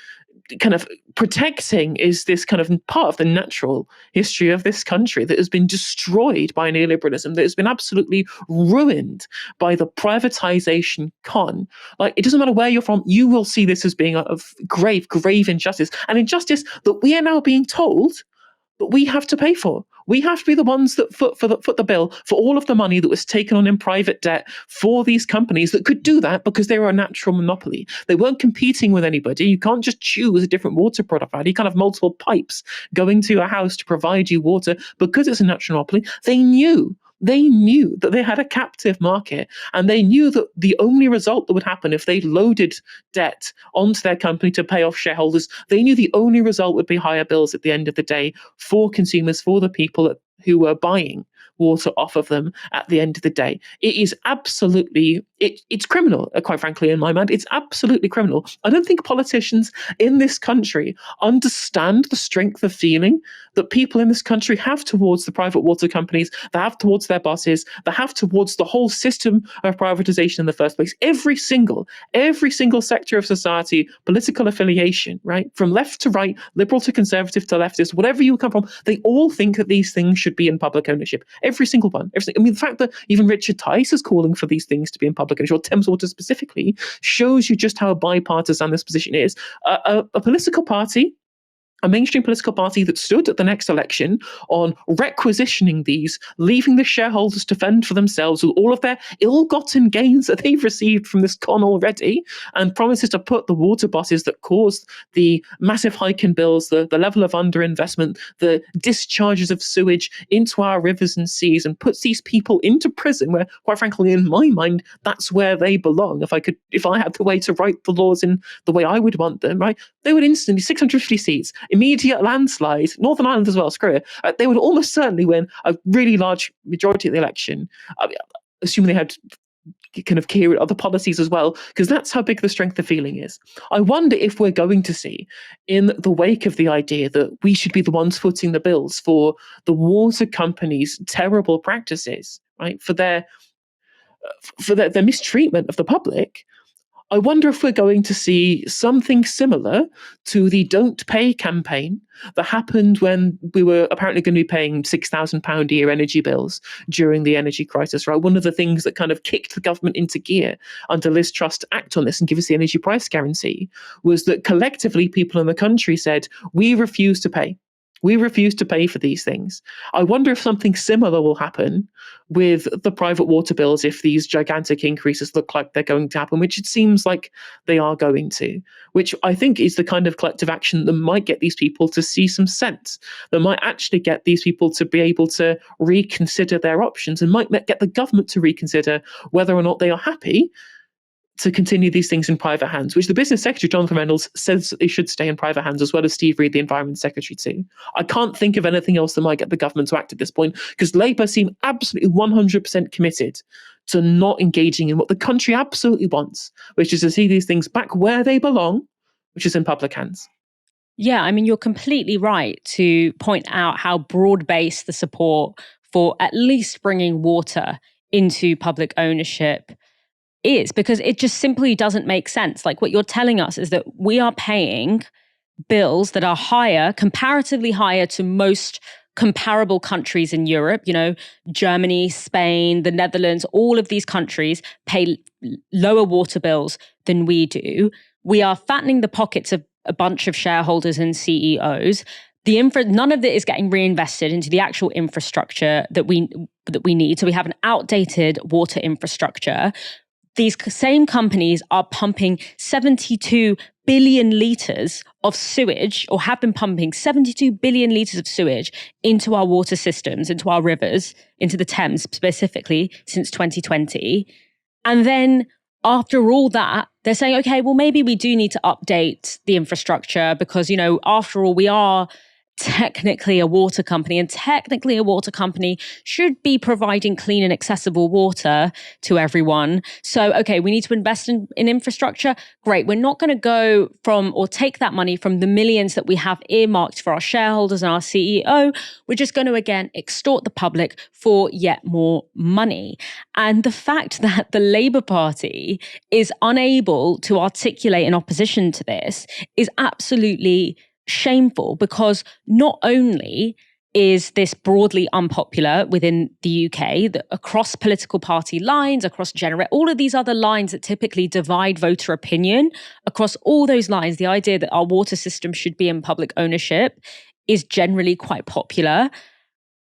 kind of protecting, is this kind of part of the natural history of this country that has been destroyed by neoliberalism, that has been absolutely ruined by the privatization con. Like, it doesn't matter where you're from, you will see this as being a grave injustice, an injustice that we are now being told that we have to pay for. We have to be the ones that foot the bill for all of the money that was taken on in private debt for these companies that could do that because they were a natural monopoly. They weren't competing with anybody. You can't just choose a different water provider. You can't have multiple pipes going to your house to provide you water because it's a natural monopoly. They knew that they had a captive market, and they knew that the only result that would happen if they loaded debt onto their company to pay off shareholders, they knew the only result would be higher bills at the end of the day for consumers, for the people who were buying water off of them at the end of the day. It is absolutely, it's criminal, quite frankly, in my mind. It's absolutely criminal. I don't think politicians in this country understand the strength of feeling that people in this country have towards the private water companies, they have towards their bosses, they have towards the whole system of privatization in the first place. Every single sector of society, political affiliation, right, from left to right, liberal to conservative to leftist, whatever you come from, they all think that these things should be in public ownership. Every single one. I mean, the fact that even Richard Tice is calling for these things to be in public ownership, or Thames Water specifically, shows you just how bipartisan this position is. A political party, a mainstream political party that stood at the next election on requisitioning these, leaving the shareholders to fend for themselves with all of their ill-gotten gains that they've received from this con already, and promises to put the water bosses that caused the massive hike in bills, the level of underinvestment, the discharges of sewage into our rivers and seas, and puts these people into prison where, quite frankly, in my mind, that's where they belong. If I had the way to write the laws in the way I would want them, right, they would instantly, 650 seats, immediate landslide, Northern Ireland as well, screw it. They would almost certainly win a really large majority of the election, assuming they had kind of Keir other policies as well, because that's how big the strength of feeling is. I wonder if we're going to see, in the wake of the idea that we should be the ones footing the bills for the water companies' terrible practices, right, for their mistreatment of the public, I wonder if we're going to see something similar to the Don't Pay campaign that happened when we were apparently going to be paying £6,000 a year energy bills during the energy crisis, right? One of the things that kind of kicked the government into gear under Liz Truss to act on this and give us the energy price guarantee was that collectively people in the country said, we refuse to pay. We refuse to pay for these things. I wonder if something similar will happen with the private water bills if these gigantic increases look like they're going to happen, which it seems like they are going to, which I think is the kind of collective action that might get these people to see some sense, that might actually get these people to be able to reconsider their options, and might get the government to reconsider whether or not they are happy to continue these things in private hands, which the Business Secretary, Jonathan Reynolds, says they should stay in private hands, as well as Steve Reid, the Environment Secretary, too. I can't think of anything else that might get the government to act at this point, because Labour seem absolutely 100% committed to not engaging in what the country absolutely wants, which is to see these things back where they belong, which is in public hands. Yeah, I mean, you're completely right to point out how broad-based the support for at least bringing water into public ownership is, because it just simply doesn't make sense. Like, what you're telling us is that we are paying bills that are higher, comparatively higher to most comparable countries in Europe. You know, Germany, Spain, the Netherlands, all of these countries pay lower water bills than we do. We are fattening the pockets of a bunch of shareholders and CEOs. None of it is getting reinvested into the actual infrastructure that we need. So we have an outdated water infrastructure. these same companies are pumping 72 billion litres of sewage, or have been pumping 72 billion litres of sewage into our water systems, into our rivers, into the Thames specifically, since 2020. And then after all that, they're saying, okay, well, maybe we do need to update the infrastructure because, you know, after all, we are technically a water company, and technically a water company should be providing clean and accessible water to everyone. So, okay, we need to invest in infrastructure. Great. We're not going to go from or take that money from the millions that we have earmarked for our shareholders and our CEO. We're just going to, again, extort the public for yet more money. And the fact that the Labour Party is unable to articulate an opposition to this is absolutely shameful, because not only is this broadly unpopular within the UK, across political party lines, across all of these other lines that typically divide voter opinion, across all those lines, the idea that our water system should be in public ownership is generally quite popular.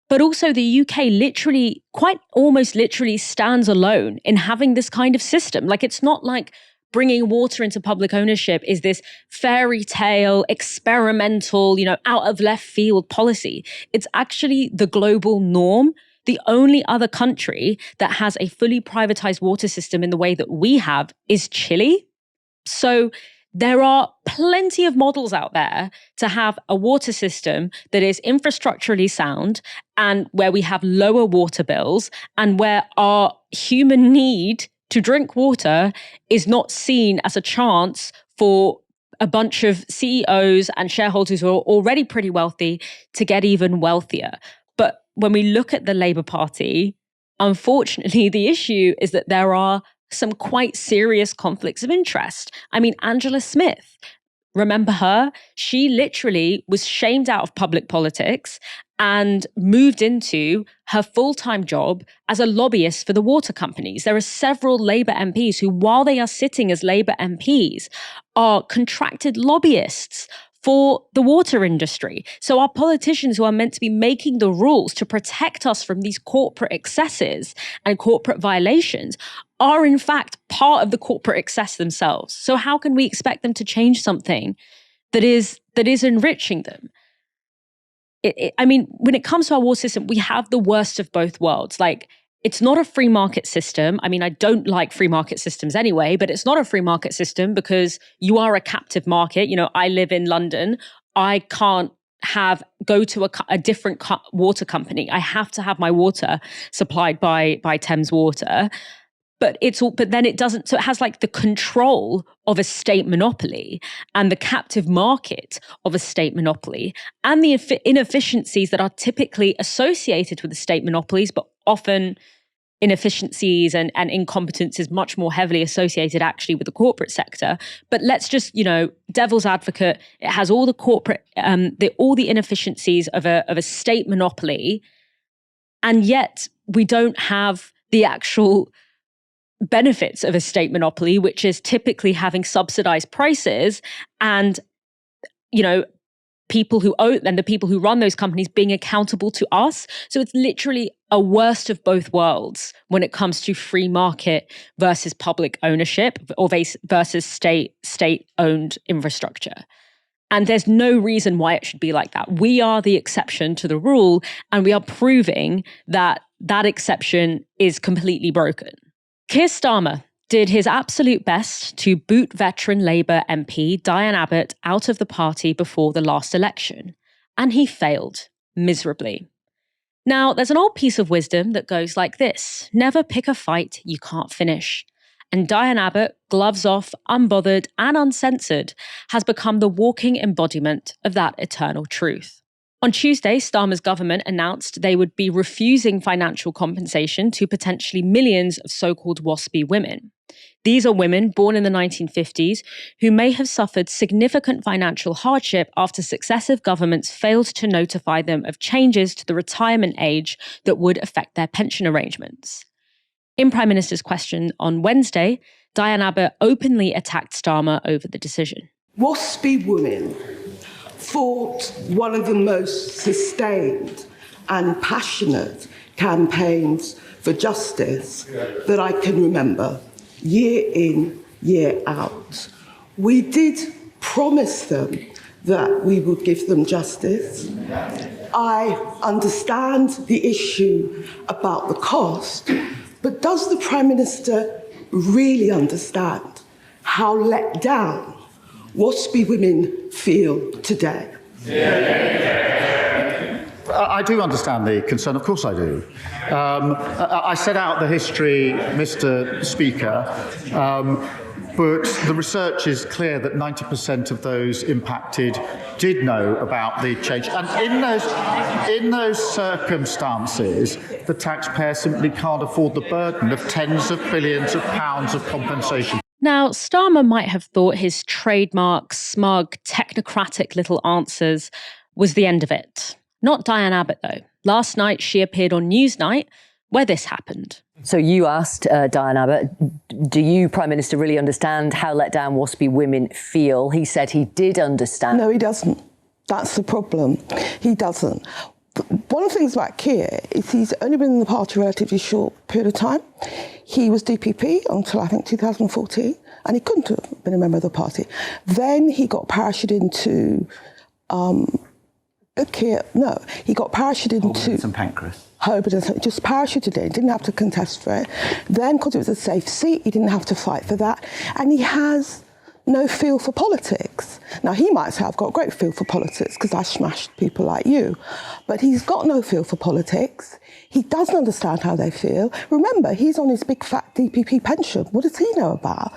But also the UK almost literally stands alone in having this kind of system. Like, it's not like bringing water into public ownership is this fairy tale, experimental, out of left field policy. It's actually the global norm. The only other country that has a fully privatized water system in the way that we have is Chile. So there are plenty of models out there to have a water system that is infrastructurally sound and where we have lower water bills and where our human need to drink water is not seen as a chance for a bunch of CEOs and shareholders who are already pretty wealthy to get even wealthier. But when we look at the Labour Party, unfortunately, the issue is that there are some quite serious conflicts of interest. I mean, Angela Smith, remember her? She literally was shamed out of public politics and moved into her full-time job as a lobbyist for the water companies. There are several Labour MPs who, while they are sitting as Labour MPs, are contracted lobbyists for the water industry. So our politicians who are meant to be making the rules to protect us from these corporate excesses and corporate violations are in fact part of the corporate excess themselves. So how can we expect them to change something that is enriching them? I mean, when it comes to our water system, we have the worst of both worlds. Like, it's not a free market system. I mean, I don't like free market systems anyway, but it's not a free market system because you are a captive market. I live in London. I can't go to a different water company. I have to have my water supplied by Thames Water. But then it doesn't. So it has like the control of a state monopoly and the captive market of a state monopoly and the inefficiencies that are typically associated with the state monopolies, but often inefficiencies and incompetence is much more heavily associated actually with the corporate sector. But let's just, devil's advocate, it has all the corporate, all the inefficiencies of a state monopoly, and yet we don't have the actual benefits of a state monopoly, which is typically having subsidized prices and, people who own and the people who run those companies being accountable to us. So it's literally a worst of both worlds when it comes to free market versus public ownership or versus state-owned infrastructure. And there's no reason why it should be like that. We are the exception to the rule, and we are proving that that exception is completely broken. Keir Starmer did his absolute best to boot veteran Labour MP Diane Abbott out of the party before the last election, and he failed miserably. Now, there's an old piece of wisdom that goes like this: never pick a fight you can't finish. And Diane Abbott, gloves off, unbothered and uncensored, has become the walking embodiment of that eternal truth. On Tuesday, Starmer's government announced they would be refusing financial compensation to potentially millions of so-called WASPy women. These are women born in the 1950s who may have suffered significant financial hardship after successive governments failed to notify them of changes to the retirement age that would affect their pension arrangements. In Prime Minister's question on Wednesday, Diane Abbott openly attacked Starmer over the decision. WASPy women fought one of the most sustained and passionate campaigns for justice that I can remember year in, year out. We did promise them that we would give them justice. I understand the issue about the cost, but does the Prime Minister really understand how let down WASPy women feel today? I do understand the concern, of course I do. I set out the history, Mr. Speaker, but the research is clear that 90% of those impacted did know about the change. And in those circumstances, the taxpayer simply can't afford the burden of tens of billions of pounds of compensation. Now, Starmer might have thought his trademark, smug, technocratic little answers was the end of it. Not Diane Abbott, though. Last night, she appeared on Newsnight, where this happened. So you asked Diane Abbott, do you, Prime Minister, really understand how let down WASPy women feel? He said he did understand. No, he doesn't. That's the problem. He doesn't. One of the things about Keir is he's only been in the party a relatively short period of time. He was DPP until, I think, 2014, and he couldn't have been a member of the party. Then he got parachuted into... he got parachuted into... St Pancras. Hobart, just parachuted in, didn't have to contest for it. Then, because it was a safe seat, he didn't have to fight for that. And he has no feel for politics. Now, he might say, I've got a great feel for politics because I smashed people like you. But he's got no feel for politics. He doesn't understand how they feel. Remember, he's on his big fat DPP pension. What does he know about,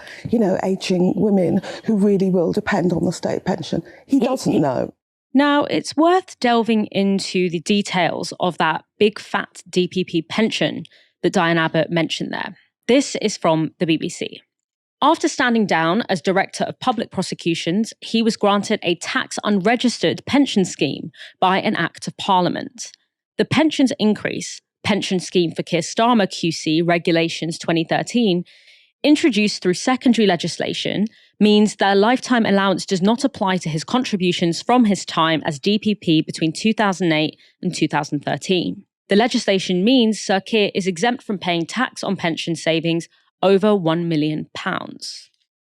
ageing women who really will depend on the state pension? He doesn't know. Now, it's worth delving into the details of that big fat DPP pension that Diane Abbott mentioned there. This is from the BBC. After standing down as Director of Public Prosecutions, he was granted a tax-unregistered pension scheme by an Act of Parliament. The pensions increase, Pension Scheme for Keir Starmer QC Regulations 2013, introduced through secondary legislation, means that a lifetime allowance does not apply to his contributions from his time as DPP between 2008 and 2013. The legislation means Sir Keir is exempt from paying tax on pension savings over £1 million.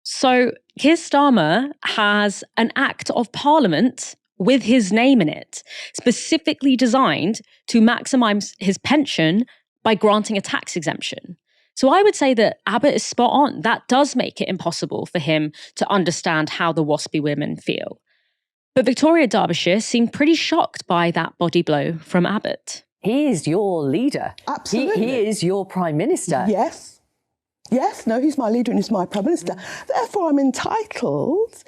So Keir Starmer has an Act of Parliament with his name in it, specifically designed to maximise his pension by granting a tax exemption. So I would say that Abbott is spot on. That does make it impossible for him to understand how the WASPy women feel. But Victoria Derbyshire seemed pretty shocked by that body blow from Abbott. He is your leader. Absolutely. He is your Prime Minister. Yes. No, he's my leader and he's my Prime Minister. Therefore, I'm entitled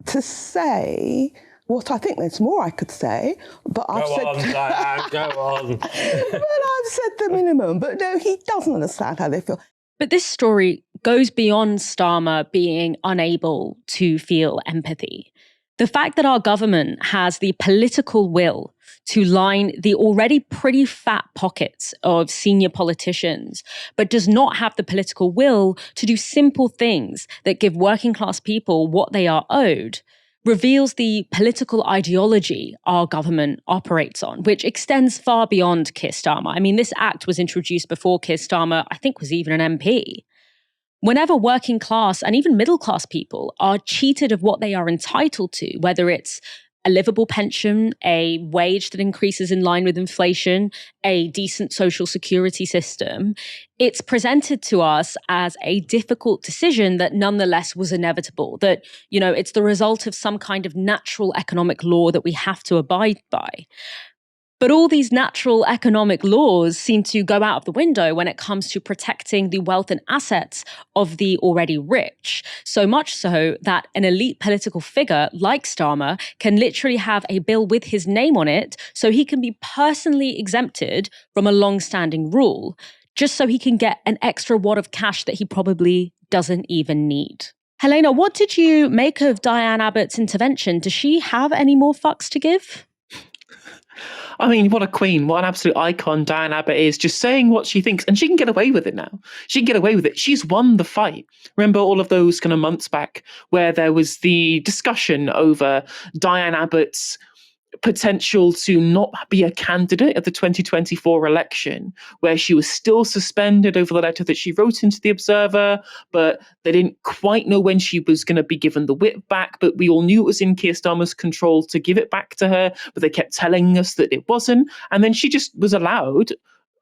to say what I think. There's more I could say, but I've said... Diane, go on. But I've said the minimum. But no, he doesn't understand how they feel. But this story goes beyond Starmer being unable to feel empathy. The fact that our government has the political will to line the already pretty fat pockets of senior politicians, but does not have the political will to do simple things that give working class people what they are owed, reveals the political ideology our government operates on, which extends far beyond Keir Starmer. I mean, this act was introduced before Keir Starmer, I think, was even an MP. Whenever working class and even middle class people are cheated of what they are entitled to, whether it's a livable pension, a wage that increases in line with inflation, a decent social security system, it's presented to us as a difficult decision that nonetheless was inevitable, that, it's the result of some kind of natural economic law that we have to abide by. But all these natural economic laws seem to go out of the window when it comes to protecting the wealth and assets of the already rich. So much so that an elite political figure like Starmer can literally have a bill with his name on it so he can be personally exempted from a long-standing rule, just so he can get an extra wad of cash that he probably doesn't even need. Helena, what did you make of Diane Abbott's intervention? Does she have any more fucks to give? I mean, what a queen, what an absolute icon Diane Abbott is, just saying what she thinks. And she can get away with it now. She can get away with it. She's won the fight. Remember all of those kind of months back where there was the discussion over Diane Abbott's potential to not be a candidate at the 2024 election, where she was still suspended over the letter that she wrote into the Observer, but they didn't quite know when she was going to be given the whip back, but we all knew it was in Keir Starmer's control to give it back to her, but they kept telling us that it wasn't. And then she just was allowed,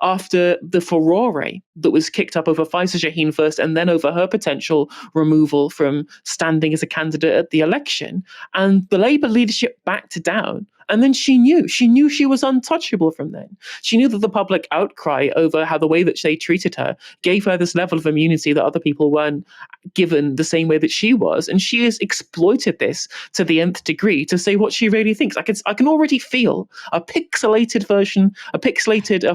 after the furore that was kicked up over Faisal Shaheen first and then over her potential removal from standing as a candidate at the election. And the Labour leadership backed down. And then she knew she was untouchable from then. She knew that the public outcry over how the way that they treated her gave her this level of immunity that other people weren't given the same way that she was. And she has exploited this to the nth degree to say what she really thinks. I can already feel a pixelated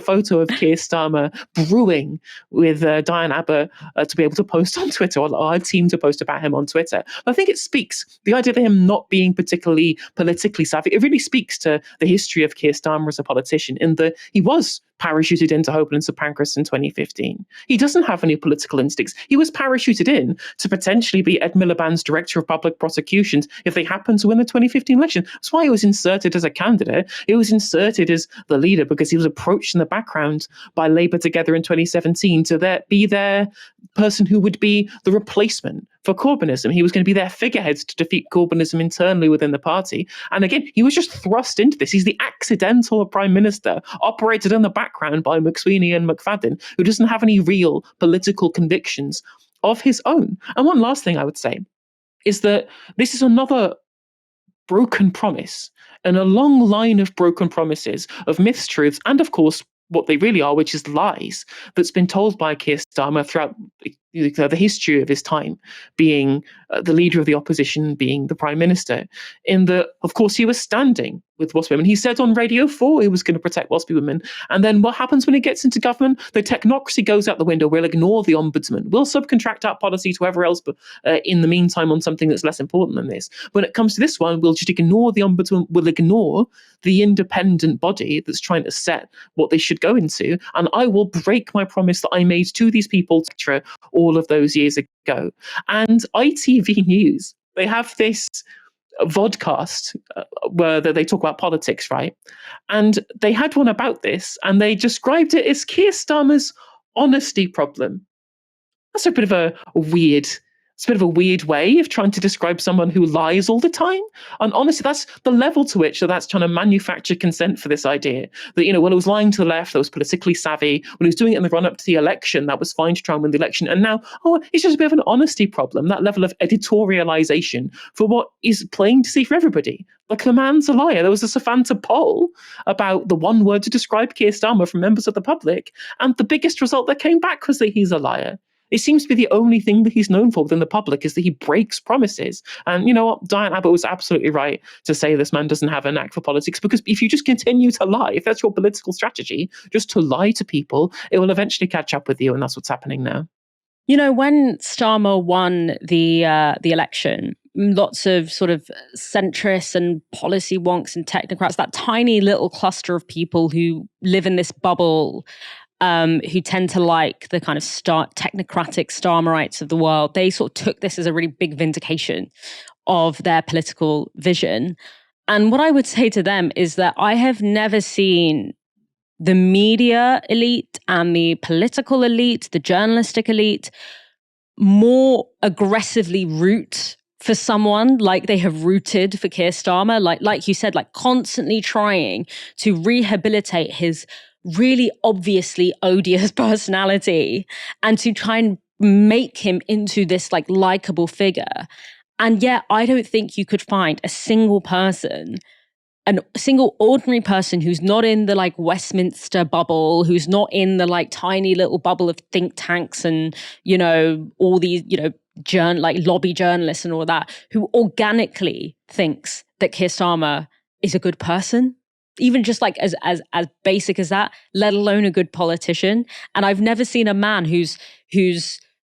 photo of Keir Starmer brewing with Diane Abbott to be able to post on Twitter, or our team to post about him on Twitter. But I think it speaks, the idea of him not being particularly politically savvy, it really speaks to the history of Keir Starmer as a politician, in that he was parachuted into Hopelands of Pancras in 2015. He doesn't have any political instincts. He was parachuted in to potentially be Ed Miliband's Director of Public Prosecutions if they happened to win the 2015 election. That's why he was inserted as a candidate. He was inserted as the leader because he was approached in the background by Labour Together in 2017 to be their person who would be the replacement for Corbynism. He was going to be their figurehead to defeat Corbynism internally within the party. And again, he was just thrust into this. He's the accidental Prime Minister, operated in the background by McSweeney and McFadden, who doesn't have any real political convictions of his own. And one last thing I would say is that this is another broken promise, and a long line of broken promises, of mistruths, and of course, what they really are, which is lies, that's been told by Keir Starmer throughout the history of his time being the leader of the opposition, being the Prime Minister, in that, of course, he was standing with WASPI women. He said on Radio 4 he was going to protect WASPI women. And then what happens when he gets into government? The technocracy goes out the window. We'll ignore the ombudsman. We'll subcontract out policy to whoever else, but in the meantime on something that's less important than this. When it comes to this one, we'll just ignore the ombudsman. We'll ignore the independent body that's trying to set what they should go into. And I will break my promise that I made to these people all of those years ago. And ITV News, they have this vodcast where they talk about politics, right? And they had one about this, and they described it as Keir Starmer's honesty problem. That's a bit of a weird way of trying to describe someone who lies all the time. And honestly, that's the level to which that's trying to manufacture consent for this idea that, when it was lying to the left, that was politically savvy. When he was doing it in the run-up to the election, that was fine to try and win the election. And now, it's just a bit of an honesty problem, that level of editorialization for what is plain to see for everybody. Like, the man's a liar. There was a Savanta poll about the one word to describe Keir Starmer from members of the public, and the biggest result that came back was that he's a liar. It seems to be the only thing that he's known for within the public, is that he breaks promises. And you know what? Diane Abbott was absolutely right to say this man doesn't have a knack for politics, because if you just continue to lie, if that's your political strategy, just to lie to people, it will eventually catch up with you. And that's what's happening now. When Starmer won the election, lots of sort of centrists and policy wonks and technocrats, that tiny little cluster of people who live in this bubble, who tend to like the kind of technocratic Starmerites of the world, they sort of took this as a really big vindication of their political vision. And what I would say to them is that I have never seen the media elite and the political elite, the journalistic elite, more aggressively root for someone like they have rooted for Keir Starmer, like you said, like constantly trying to rehabilitate his really obviously odious personality and to try and make him into this like likable figure. And yet I don't think you could find a single ordinary person who's not in the like Westminster bubble, who's not in the like tiny little bubble of think tanks and, all these, lobby journalists and all that, who organically thinks that Keir Starmer is a good person. Even just like as basic as that, let alone a good politician. And I've never seen a man who's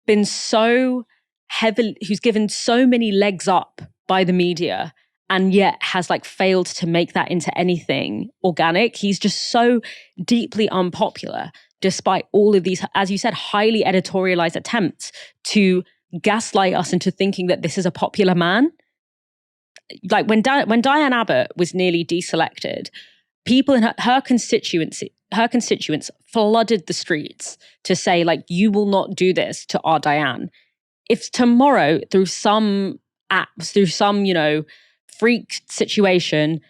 been so heavily, who's given so many legs up by the media and yet has like failed to make that into anything organic. He's just so deeply unpopular, despite all of these, as you said, highly editorialized attempts to gaslight us into thinking that this is a popular man. like when Diane Abbott was nearly deselected, people in her constituents flooded the streets to say, like, you will not do this to our Diane. If tomorrow, through some freak situation,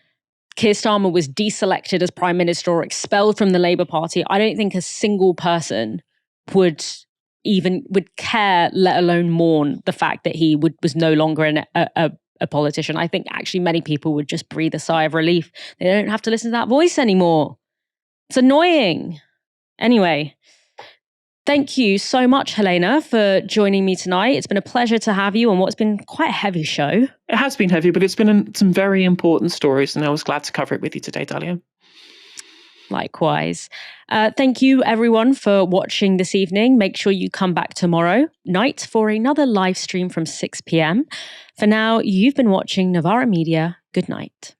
Keir Starmer was deselected as Prime Minister or expelled from the Labour Party, I don't think a single person would care, let alone mourn the fact that he was no longer a politician. I think actually many people would just breathe a sigh of relief. They don't have to listen to that voice anymore. It's annoying. Anyway, thank you so much, Helena, for joining me tonight. It's been a pleasure to have you on what's been quite a heavy show. It has been heavy, but it's been some very important stories, and I was glad to cover it with you today, Dalia. Likewise. Thank you, everyone, for watching this evening. Make sure you come back tomorrow night for another live stream from 6 p.m. For now, you've been watching Novara Media. Good night.